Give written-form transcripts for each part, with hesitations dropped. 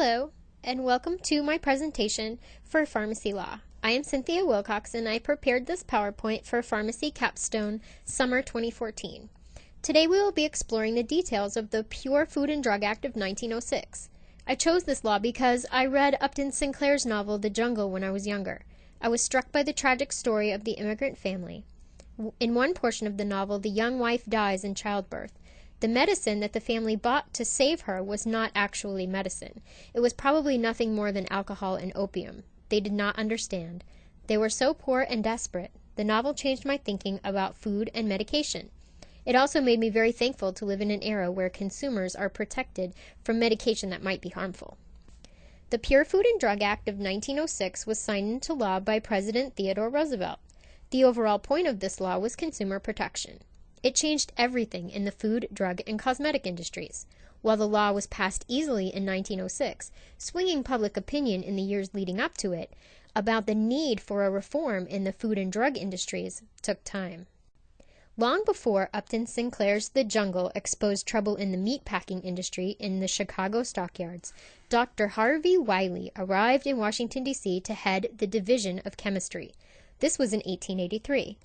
Hello, and welcome to my presentation for pharmacy law. I am CWilcox, and I prepared this PowerPoint for Pharmacy Capstone Summer 2014. Today we will be exploring the details of the Pure Food and Drug Act of 1906. I chose this law because I read Upton Sinclair's novel The Jungle when I was younger. I was struck by the tragic story of the immigrant family. In one portion of the novel, the young wife dies in childbirth. The medicine that the family bought to save her was not actually medicine. It was probably nothing more than alcohol and opium. They did not understand. They were so poor and desperate. The novel changed my thinking about food and medication. It also made me very thankful to live in an era where consumers are protected from medication that might be harmful. The Pure Food and Drug Act of 1906 was signed into law by President Theodore Roosevelt. The overall point of this law was consumer protection. It changed everything in the food, drug, and cosmetic industries. While the law was passed easily in 1906, swinging public opinion in the years leading up to it about the need for a reform in the food and drug industries took time. Long before Upton Sinclair's The Jungle exposed trouble in the meatpacking industry in the Chicago stockyards, Dr. Harvey Wiley arrived in Washington, D.C. to head the Division of Chemistry. This was in 1883.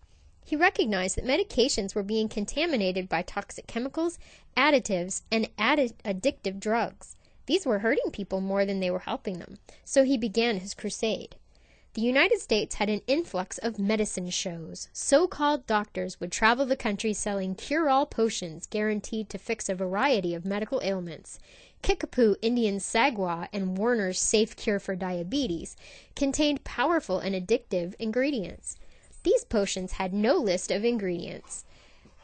He recognized that medications were being contaminated by toxic chemicals, additives, and addictive drugs. These were hurting people more than they were helping them, so he began his crusade. The United States had an influx of medicine shows. So-called doctors would travel the country selling cure-all potions guaranteed to fix a variety of medical ailments. Kickapoo Indian Sagwa and Warner's Safe Cure for Diabetes contained powerful and addictive ingredients. These potions had no list of ingredients.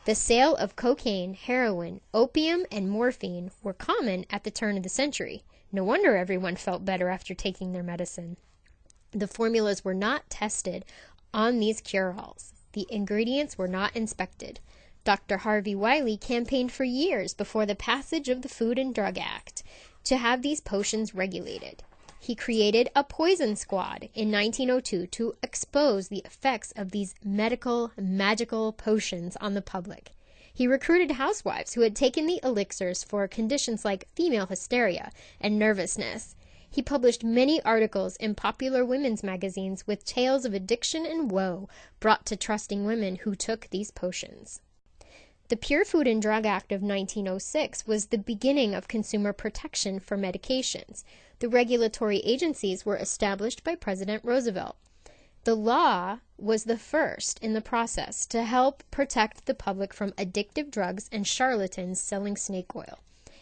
The sale of cocaine, heroin, opium, and morphine were common at the turn of the century. No wonder everyone felt better after taking their medicine. The formulas were not tested on these cure-alls. The ingredients were not inspected. Dr. Harvey Wiley campaigned for years before the passage of the Food and Drug Act to have these potions regulated. He created a poison squad in 1902 to expose the effects of these magical potions on the public. He recruited housewives who had taken the elixirs for conditions like female hysteria and nervousness. He published many articles in popular women's magazines with tales of addiction and woe brought to trusting women who took these potions. The Pure Food and Drug Act of 1906 was the beginning of consumer protection for medications. The regulatory agencies were established by President Roosevelt. The law was the first in the process to help protect the public from addictive drugs and charlatans selling snake oil.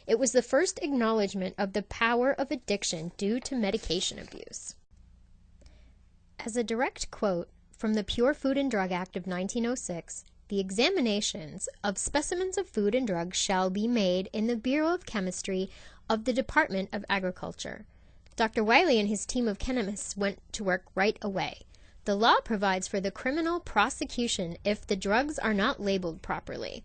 It was the first acknowledgement of the power of addiction due to medication abuse. As a direct quote from the Pure Food and Drug Act of 1906, the examinations of specimens of food and drugs shall be made in the Bureau of Chemistry of the Department of Agriculture. Dr. Wiley and his team of chemists went to work right away. The law provides for the criminal prosecution if the drugs are not labeled properly.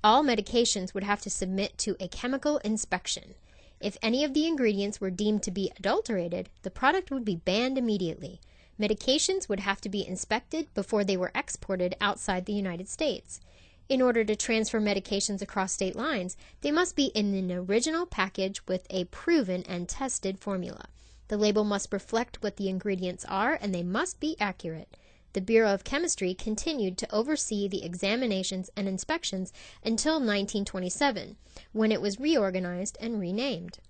All medications would have to submit to a chemical inspection. If any of the ingredients were deemed to be adulterated, the product would be banned immediately. Medications would have to be inspected before they were exported outside the United States. In order to transfer medications across state lines, they must be in an original package with a proven and tested formula. The label must reflect what the ingredients are, and they must be accurate. The Bureau of Chemistry continued to oversee the examinations and inspections until 1927, when it was reorganized and renamed.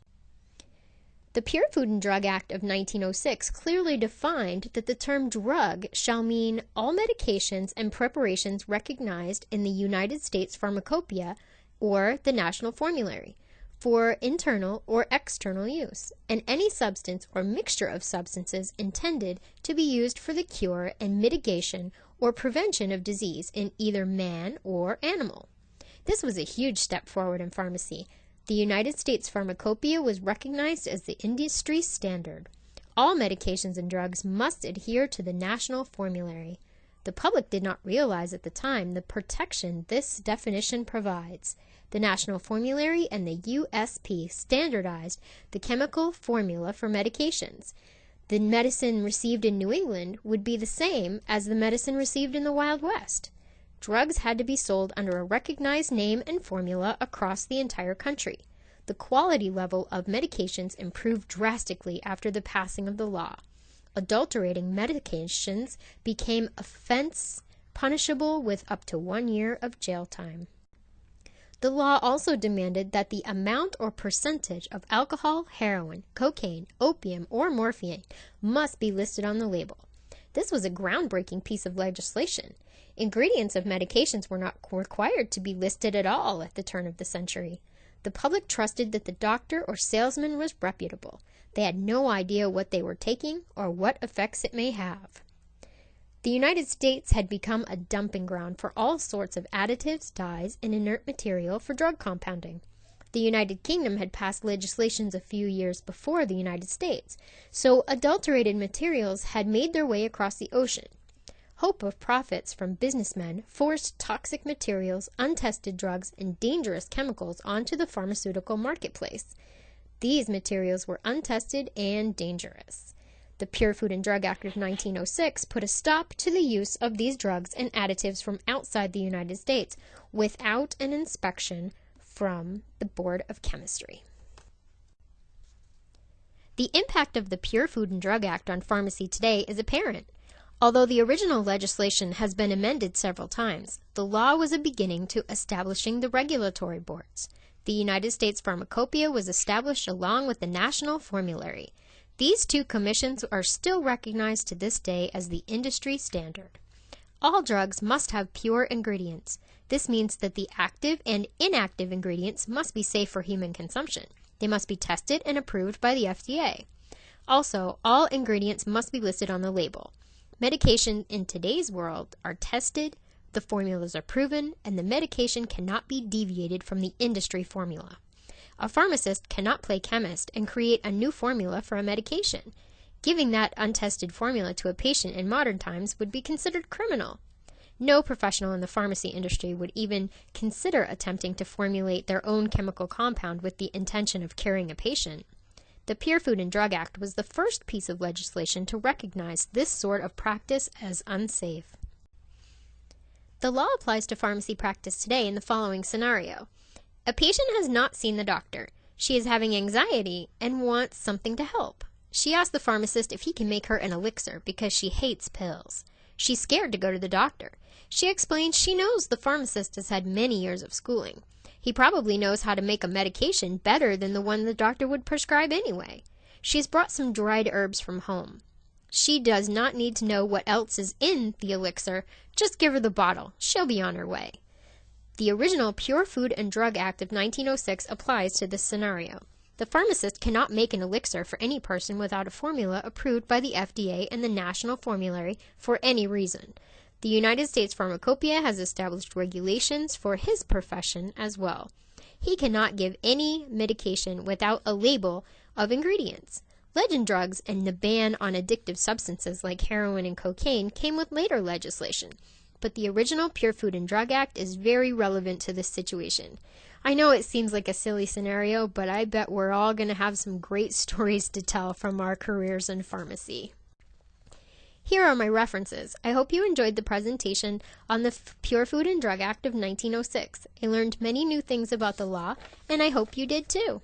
The Pure Food and Drug Act of 1906 clearly defined that the term drug shall mean all medications and preparations recognized in the United States Pharmacopoeia or the National Formulary for internal or external use, and any substance or mixture of substances intended to be used for the cure and mitigation or prevention of disease in either man or animal. This was a huge step forward in pharmacy. The United States Pharmacopoeia was recognized as the industry standard. All medications and drugs must adhere to the National Formulary. The public did not realize at the time the protection this definition provides. The National Formulary and the USP standardized the chemical formula for medications. The medicine received in New England would be the same as the medicine received in the Wild West. Drugs had to be sold under a recognized name and formula across the entire country. The quality level of medications improved drastically after the passing of the law. Adulterating medications became offense punishable with up to 1 year of jail time. The law also demanded that the amount or percentage of alcohol, heroin, cocaine, opium, or morphine must be listed on the label. This was a groundbreaking piece of legislation. Ingredients of medications were not required to be listed at all at the turn of the century. The public trusted that the doctor or salesman was reputable. They had no idea what they were taking or what effects it may have. The United States had become a dumping ground for all sorts of additives, dyes, and inert material for drug compounding. The United Kingdom had passed legislations a few years before the United States, so adulterated materials had made their way across the ocean. Hope of profits from businessmen forced toxic materials, untested drugs, and dangerous chemicals onto the pharmaceutical marketplace. These materials were untested and dangerous. The Pure Food and Drug Act of 1906 put a stop to the use of these drugs and additives from outside the United States without an inspection from the Board of Chemistry. The impact of the Pure Food and Drug Act on pharmacy today is apparent. Although the original legislation has been amended several times, the law was a beginning to establishing the regulatory boards. The United States Pharmacopoeia was established along with the National Formulary. These two commissions are still recognized to this day as the industry standard. All drugs must have pure ingredients. This means that the active and inactive ingredients must be safe for human consumption. They must be tested and approved by the FDA. Also, all ingredients must be listed on the label. Medication in today's world are tested, the formulas are proven, and the medication cannot be deviated from the industry formula. A pharmacist cannot play chemist and create a new formula for a medication. Giving that untested formula to a patient in modern times would be considered criminal. No professional in the pharmacy industry would even consider attempting to formulate their own chemical compound with the intention of curing a patient. The Pure Food and Drug Act was the first piece of legislation to recognize this sort of practice as unsafe. The law applies to pharmacy practice today in the following scenario. A patient has not seen the doctor. She is having anxiety and wants something to help. She asks the pharmacist if he can make her an elixir because she hates pills. She's scared to go to the doctor. She explains she knows the pharmacist has had many years of schooling. He probably knows how to make a medication better than the one the doctor would prescribe anyway. She's brought some dried herbs from home. She does not need to know what else is in the elixir. Just give her the bottle. She'll be on her way. The original Pure Food and Drug Act of 1906 applies to this scenario. The pharmacist cannot make an elixir for any person without a formula approved by the FDA and the National Formulary for any reason. The United States Pharmacopoeia has established regulations for his profession as well. He cannot give any medication without a label of ingredients. Legend drugs and the ban on addictive substances like heroin and cocaine came with later legislation. But the original Pure Food and Drug Act is very relevant to this situation. I know it seems like a silly scenario, but I bet we're all going to have some great stories to tell from our careers in pharmacy. Here are my references. I hope you enjoyed the presentation on the Pure Food and Drug Act of 1906. I learned many new things about the law, and I hope you did too.